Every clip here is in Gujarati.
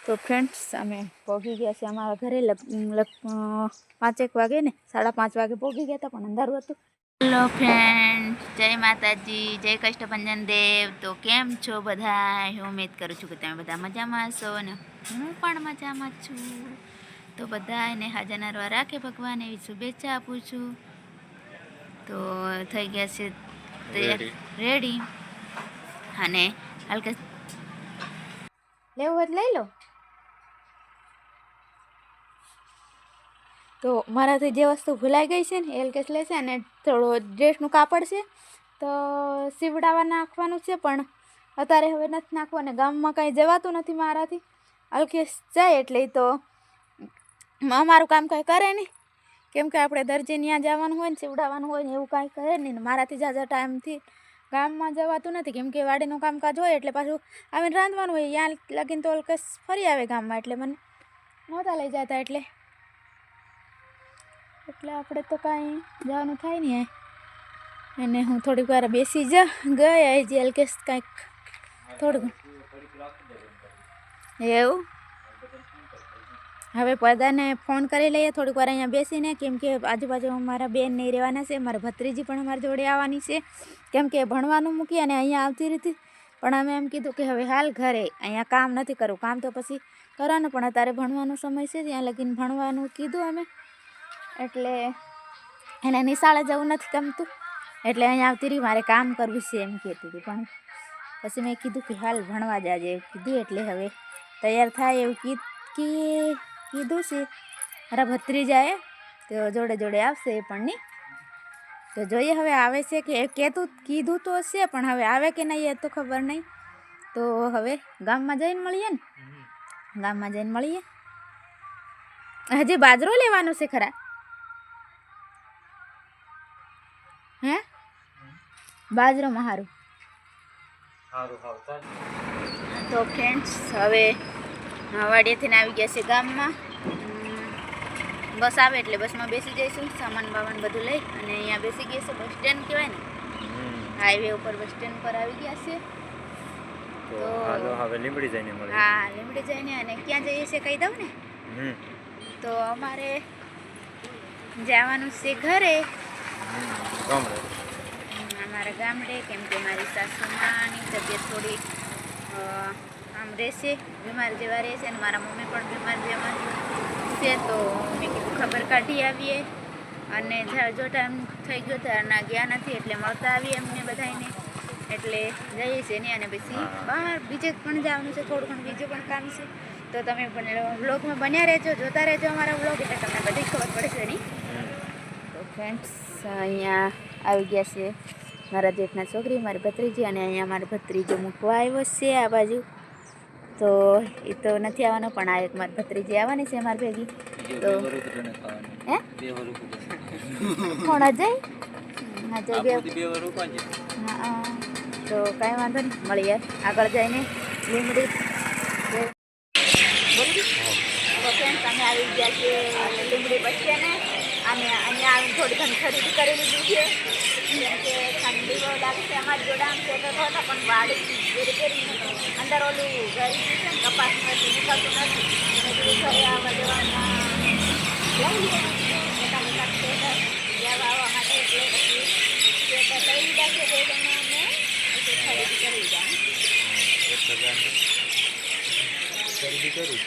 તો ફ્રેન્ડ્સ અમે પહોંચી ગયા છે અમારા ઘરે 5 વાગે ને 5:30 વાગે પહોંચી ગયા હતા, પણ અંધારું હતું. હેલો ફ્રેન્ડ્સ, જય માતાજી, જય કષ્ટભંજન દેવ. તો કેમ છો બધા? હું ઉમ્મીદ કરું છું કે તમે બધા મજામાં હશો અને હું પણ મજામાં છું. તો બધાને હાજર નરવા રાખે ભગવાન એવી શુભેચ્છા આપું છું. તો થઈ ગયા છે રેડી અને હલકે લેવું હોય લઈ લો. તો મારાથી જે વસ્તુ ભૂલાઈ ગઈ છે ને એલકેસ લેશે અને થોડો ડ્રેસનું કાપડ છે તો સીવડાવવા નાખવાનું છે, પણ અત્યારે હવે નથી નાખવું અને ગામમાં કાંઈ જવાતું નથી મારાથી. અલ્કેશ જાય એટલે તો અમારું કામ કાંઈ કરે નહીં, કેમ કે આપણે દરજી ત્યાં જવાનું હોય ને સીવડાવવાનું હોય ને એવું કાંઈ કરે નહીં ને મારાથી ઝાઝા ટાઈમથી ગામમાં જવાતું નથી, કેમ કે વાડીનું કામકાજ હોય એટલે પાછું આવીને રાંધવાનું હોય. ત્યાં લગીને તો અલ્કેશ ફરી આવે ગામમાં, એટલે મને નહોતા લઈ જતા એટલે આપણે તો કાંઈ જવાનું થાય નહીં. અને હું થોડીક વાર બેસી ગયા જે અલ્કેશ કાંઈક થોડું એવું હવે બધાને ફોન કરી લઈએ થોડીક વાર અહીંયા બેસીને, કેમ કે આજુબાજુ મારા બેન નહીં રહેવાના છે, મારા ભત્રીજી પણ અમારી જોડે આવવાની છે, કેમ કે ભણવાનું મૂકી અને અહીંયા આવતી હતી. પણ અમે એમ કીધું કે હવે હાલ ઘરે, અહીંયા કામ નથી કરવું, કામ તો પછી કરવાનું, પણ અત્યારે ભણવાનો સમય છે ત્યાં લગીને ભણવાનું કીધું અમે. એટલે એને નિશાળે જવું નથી ગમતું એટલે અહીંયા આવતી રહી, મારે કામ કરવું છે એમ કહેતી હતી. પણ પછી મેં કીધું કે હાલ ભણવા જાજે એવું કીધું, એટલે હવે તૈયાર થાય એવું કીધું છે. મારા ભત્રીજાએ તો જોડે જોડે આવશે એ પણ નહીં, તો જોઈએ હવે આવે છે કે કીધું તો હશે, પણ હવે આવે કે નહીં એ તો ખબર નહીં. તો હવે ગામમાં જઈને મળીએ ને, ગામમાં જઈને મળીએ. હજી બાજરો લેવાનો છે ખરા? હે બાજરો મારું. તો ફ્રેન્ડ્સ હવે વાડિયાથી આવી ગયા છે ગામમાં. બસ આવે એટલે બસમાં બેસી જઈશું, સામાન બામાન બધું લઈ અને અહીંયા બેસી ગયા છે. બસ સ્ટેન્ડ કહેવાય ને, હાઈવે ઉપર બસ સ્ટેન્ડ પર આવી ગયા છે. તો હવે લીંબડી જઈને મળે. હા, લીંબડી જઈને અને ક્યાં જઈએ છે કહી દઉં ને. તો અમારે જવાનું છે ઘરે, અમારા ગામડે, કેમ કે મારી સાસુમાની તબિયત થોડી આમ રહેશે, બીમાર જેવા રહેશે અને મારા મમ્મી પણ બીમાર જેવા છે. તો મેં કીધું ખબર કાઢી આવીએ અને જો ટાઈમ થઈ ગયો ત્યારના ગયા નથી એટલે મળતા આવીએ એમને બધાને, એટલે જઈએ છીએ ને. અને પછી બહાર બીજે પણ જવાનું છે, થોડું ઘણું બીજું પણ કામ છે. તો તમે પણ વ્લોગમાં બન્યા રહેજો, જોતા રહેજો અમારા વ્લોગ, એટલે તમને બધી ખબર પડશે નહીં. તો ફ્રેન્ડ્સ અહીંયા આવી ગયા છે મારા જેઠના છોકરી, મારી ભત્રીજી, અને અહીંયા મારો ભત્રીજો મૂકવા આવ્યો છે આ બાજુ. તો એ તો નથી આવવાનો, પણ આ એક મારી ભત્રીજી આવવાની છે મારી ભેગી. તો હે કોણ અજય? હા, તો કાંઈ વાંધો નહીં, મળીએ આગળ જઈને લીમડી. તો ફ્રેન્ડ્સ અમે આવી ગયા છે લીમડી બસ સ્ટેન્ડે અને અહીંયા આવીને થોડી ઘણી ખરીદી કરી લીધી છે, જેમ કે ઠંડી બહુ લાગશે. અમારી જોડે આમ કહેતો હતો પણ વાડી અંદર ઓલું ગરી છે ને કપાસમાંથી નીકળતું નથી, ઘરે આવવા જવામાં લઈ લીધા મોટા મોટા સ્વેટર લેવા આવવા માટે, એટલે પછી સ્વેટર લઈ લીધા છે બે જણા અમે ખરીદી કરી લીધા. ખરીદી કરી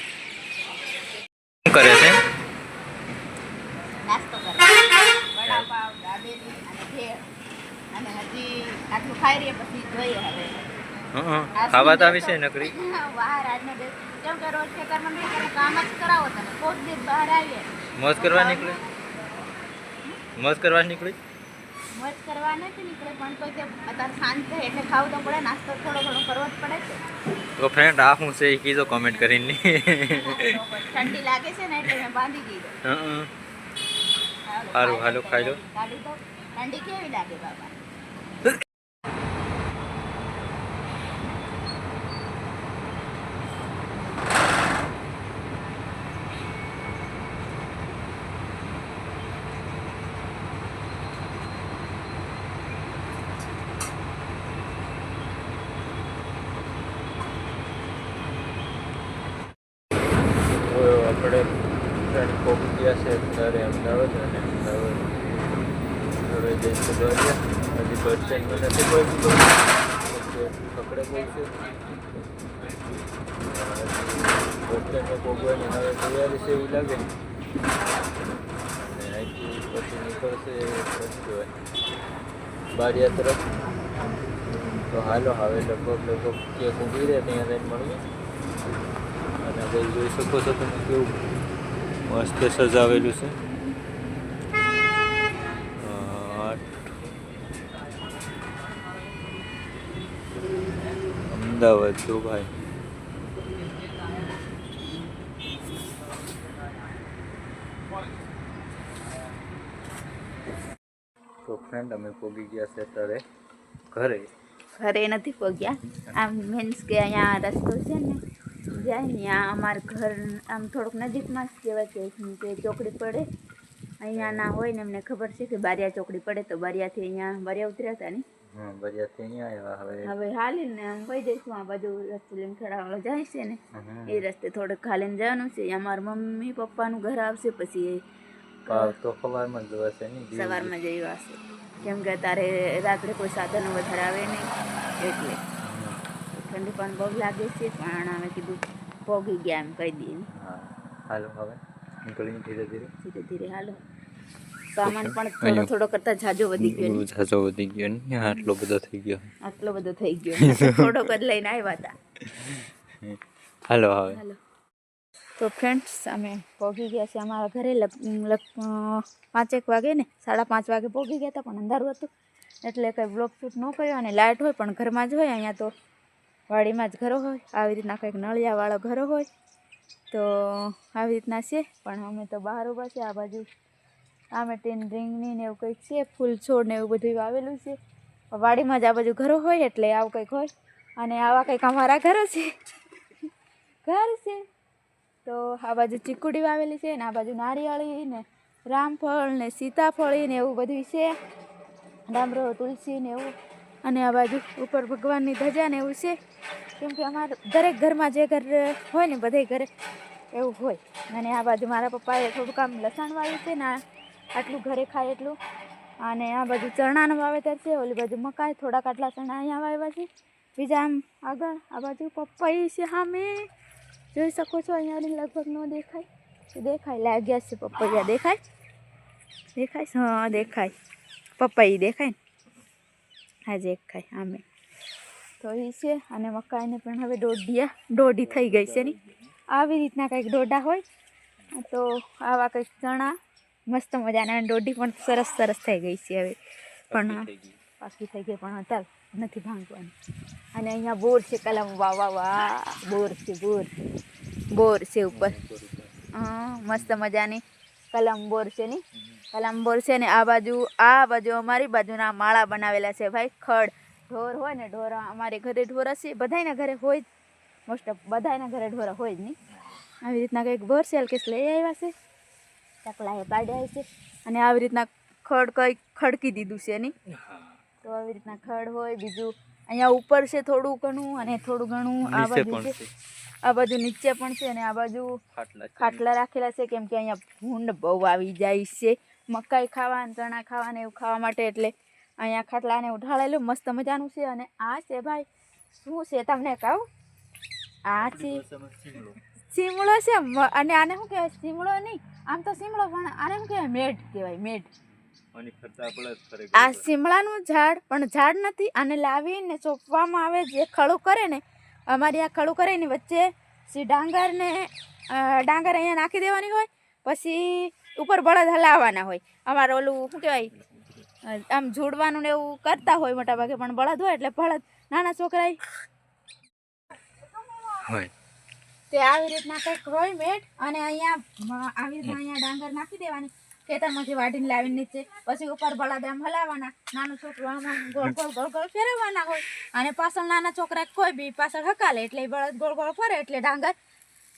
કરે છે, નાસ્તો કરે, વડાપાવ, દાબેલી અને ભેળ, અને હજી આટલું ખાઈ રહીએ પછી જોઈએ હવે ખાવા તો આવી છે નકરી બહાર આજનો દિવસ, કેમ કે રોજ ખેતરમાં નહીં કામ જ કરાવો તમે, કોક દિવસ બહાર આવીએ મોજ કરવા નીકળે, મોજ કરવા નીકળી, મોજ કરવા નથી નીકળે, પણ તો કે અત્યારે સાંજ થાય એટલે ખાવું તો પડે, નાસ્તો થોડો ઘણો કરવો જ પડે છે. તો ફ્રેન્ડ આ શું છે એ કીધો કોમેન્ટ કરીને. ઠંડી લાગે છે ને એટલે મેં બાંધી દીધો. સારું, હાલો ખાઈ લો. ઠંડી કેવી લાગે બાબા? આપણે ફ્રેન્ડ પહોંચી ગયા છે ત્યારે અમદાવાદ અને અમદાવાદ હવે જઈશું દ્વારિયા. હજી બસ સ્ટેન્ડમાં નથી પહોંચ્યું પકડે બહુ છે. બસ સ્ટેન્ડમાં પહોંચવાની હવે તૈયારી છે એવું લાગે. અને અહીંથી પછી નીકળશે શું કહેવાય બારિયા તરફ. તો હાલો હવે લગભગ ક્યાંક ઊભી રહે ત્યાં જઈને મળીએ. અને હવે જોઈ શકો છો તમે કેવું મસ્ત સજાવેલું છે. અમદાવાદ જો ભાઈ. તો ફ્રેન્ડ અમે પહોંચી ગયા છે અત્યારે ઘરે નથી પગ્યા. આમ મીન્સ કે અહીંયા રસ્તો છે ને જાય ને ત્યાં અમારું ઘર આમ થોડુંક નજીકમાં જ કહેવાય કે ચોકડી પડે. અહીંયા ના હોય ને એમને ખબર છે કે બારિયા ચોકડી પડે તો બારિયાથી અહીંયા બારિયા ઉતર્યા હતા ને બજારથી અહીંયા આવ્યા. હવે હાલીને આમ કહી દઈશું આ બાજુ રસ્તે લીમખેડાવાળો જાય છે ને એ રસ્તે થોડુંક હાલીને જવાનું છે. અહીંયા મારા મમ્મી પપ્પાનું ઘર આવશે પછી તો સવારમાં જ જવાશે ને સવારમાં જઈ આવશે કેમ કે તારે રાત્રે કોઈ સાધનો વધારે આવે નહીં એટલે ઠંડી પણ બહુ લાગે છે. પણ અમે કીધું પોગી ગયા એમ કહી દઈએ. હાલો હવે નીકળીને ધીરે ધીરે હાલો. સામાન પણ થોડો કરતા ઝાઝો વધી ગયો ને આટલો બધો થઈ ગયો થોડોક જ લઈને આવ્યા હતા. હાલો હવે તો ફ્રેન્ડ્સ અમે પહોંચી ગયા છે અમારા ઘરે 5 વાગે ને 5:30 વાગે પહોંચી ગયા હતા. પણ અંધારું હતું એટલે કંઈ બ્લોગ શૂટ ન કર્યો. અને લાઇટ હોય પણ ઘરમાં જ હોય. અહીંયા તો વાડીમાં જ ઘરો હોય આવી રીતના કંઈક નળિયાવાળો ઘરો હોય તો આવી રીતના છે. પણ અમે તો બહાર ઊભા છે. આ બાજુ ટામેટીન રીંગણી ને એવું કંઈક છે ફૂલ છોડ ને એવું બધું વાવેલું છે. વાડીમાં જ આ બાજુ ઘરો હોય એટલે આવું કંઈક હોય. અને આવા કંઈક અમારા ઘર છે. તો આ બાજુ ચીકુડી વાવેલી છે ને આ બાજુ નારિયેળી ને રામફળ ને સીતાફળી ને એવું બધું છે. ડામરો તુલસી ને એવું. અને આ બાજુ ઉપર ભગવાનની ધજા ને એવું છે. કેમ કે અમારા દરેક ઘરમાં જે ઘર હોય ને બધે ઘરે એવું હોય. અને આ બાજુ મારા પપ્પાએ થોડુંક આમ લસણ વાવ્યું છે ને આટલું ઘરે ખાય એટલું. અને આ બાજુ ચણાનું વાવેતર છે. ઓલી બાજુ મકાઈ થોડાક આટલા ચણા અહીંયા વાવ્યા છે. બીજા આમ આગળ આ બાજુ પપ્પાઈ છે સામે જોઈ શકો છો. અહીંયા લગભગ ન દેખાય લાગ્યા છે પપૈયા દેખાય હા દેખાય પપૈયા દેખાય ને હા દેખાય આમે તો એ છે. અને મકાઈને પણ હવે દોઢી થઈ ગઈ છે ને આવી રીતના કંઈક દોઢા હોય તો આવા કંઈક ચણા મસ્ત મજાના. દોઢી પણ સરસ થઈ ગઈ છે હવે પણ પાકી થઈ ગઈ પણ ચાલ નથી ભાંગવાની. અને અહીંયા બોર છે કલમ વાહ બોર છે ઉપર મસ્ત મજાની કલમ બોર છે ને આ બાજુ અમારી બાજુના માળા બનાવેલા છે ભાઈ. ખડ ઢોર હોય ને ઢોર અમારે ઘરે ઢોર હશે બધાના ઘરે હોય જ મોસ્ટ ઓફ બધાના ઘરે ઢોર હોય જ નહીં. આવી રીતના કંઈક બોર છે કેસ લઈ આવ્યા છે ચકલાએ પાડ્યા છે. અને આવી રીતના ખડ કંઈક ખડકી દીધું છે નહીં તો આવી રીતના ખડ હોય. બીજું અહીંયા ઉપર છે થોડું ઘણું અને થોડું ઘણું આ બાજુ છે. આ બાજુ નીચે પણ છે અને આ બાજુ ખાટલા રાખેલા છે કેમ કે અહીંયા ભૂંડ બહુ આવી જાય છે મકાઈ ખાવા અને ચણા ખાવા ને એવું ખાવા માટે. એટલે અહીંયા ખાટલાને ઉઠાડેલું મસ્ત મજાનું છે. અને આ છે ભાઈ શું છે તમને કહું આ છે સીમળો છે. અને આને શું કહેવાય સીમળો નહીં આમ તો સીમળો પણ આને શું કહેવાય મેઢ કહેવાય મેઢ. આ સીમળાનું ઝાડ પણ ઝાડ નથી. આને લાવીને ચોપવામાં આવે જે ખડું કરે ને અમારી આ ખડું કરે ને વચ્ચે ડાંગર અહીંયા નાખી દેવાની હોય. પછી ઉપર બળદ હલાવવાના હોય. અમારે ઓલું શું કહેવાય આમ જોડવાનું ને એવું કરતા હોય મોટા ભાગે પણ બળદ હોય એટલે બળદ નાના છોકરા હોય તે આવી રીતના કંઈક હોય મેટ. અને અહીંયા આવી રીતના અહીંયા ડાંગર નાખી દેવાની ખેતરમાંથી વાટીને લાવીને નીચે પછી ઉપર બળદ આમ હલાવવાના. નાનું છોકરું આમાં ગોળ ફેરવવાના હોય. અને પાછળ નાના છોકરા કોઈ બી પાછળ હકાલે એટલે બળદ ગોળ ફરે એટલે ડાંગર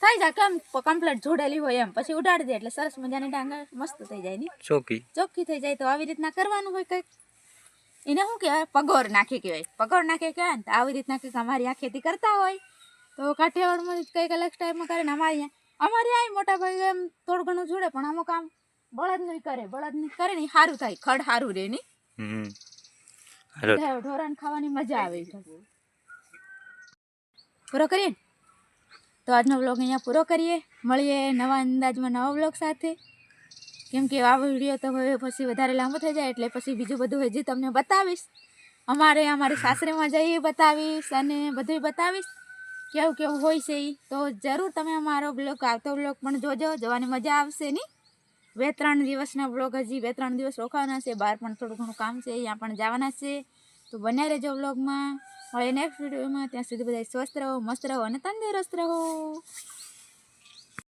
થઈ જાય કેમ કમ્પ્લીટ જોડેલી હોય એમ. પછી ઉડાડી દે એટલે સરસ મજાની ડાંગર મસ્ત થઈ જાય ને ચોખ્ખી થઈ જાય. તો આવી રીતના કરવાનું હોય કંઈક. એને શું કહેવાય પગોર નાખે કહેવાય ને તો આવી રીતના કંઈક અમારી આ ખેતી કરતા હોય. તો કાઠિયાવાડમાં કંઈક અલગ ટાઈપમાં કરે ને અમારે અહીંયા અમારે આ મોટા ભાઈ એમ થોડું ઘણું જોડે પણ અમુક આમ બળદ નહીં કરે ને સારું થાય ખડ સારું રહે નહીં હાલો ઢોરાને ખાવાની મજા આવે પૂરો કરીએ ને? તો આજનો વ્લોગ અહીંયા પૂરો કરીએ. મળીએ નવા અંદાજમાં નવા વ્લોગ સાથે. કેમ કે આ વિડીયો તો હવે પછી વધારે લાંબો થઈ જાય એટલે પછી બીજું બધું હજી તમને બતાવીશ. અમારે સાસરેમાં જઈએ બતાવીશ અને બધું બતાવીશ કેવું કેવું હોય છે એ. તો જરૂર તમે અમારો બ્લોગ આવતો બ્લોગ પણ જોજો, જોવાની મજા આવશે નહીં. 2-3 દિવસના બ્લોગ હજી 2-3 દિવસ રોકાવાના છે, બહાર પણ થોડું ઘણું કામ છે, અહીંયા પણ જવાના છે. તો બન્યા રહેજો બ્લોગમાં. મળીએ નેક્સ્ટ વિડીયોમાં. ત્યાં સુધી બધા સ્વસ્થ રહો, મસ્ત રહો અને તંદુરસ્ત રહો.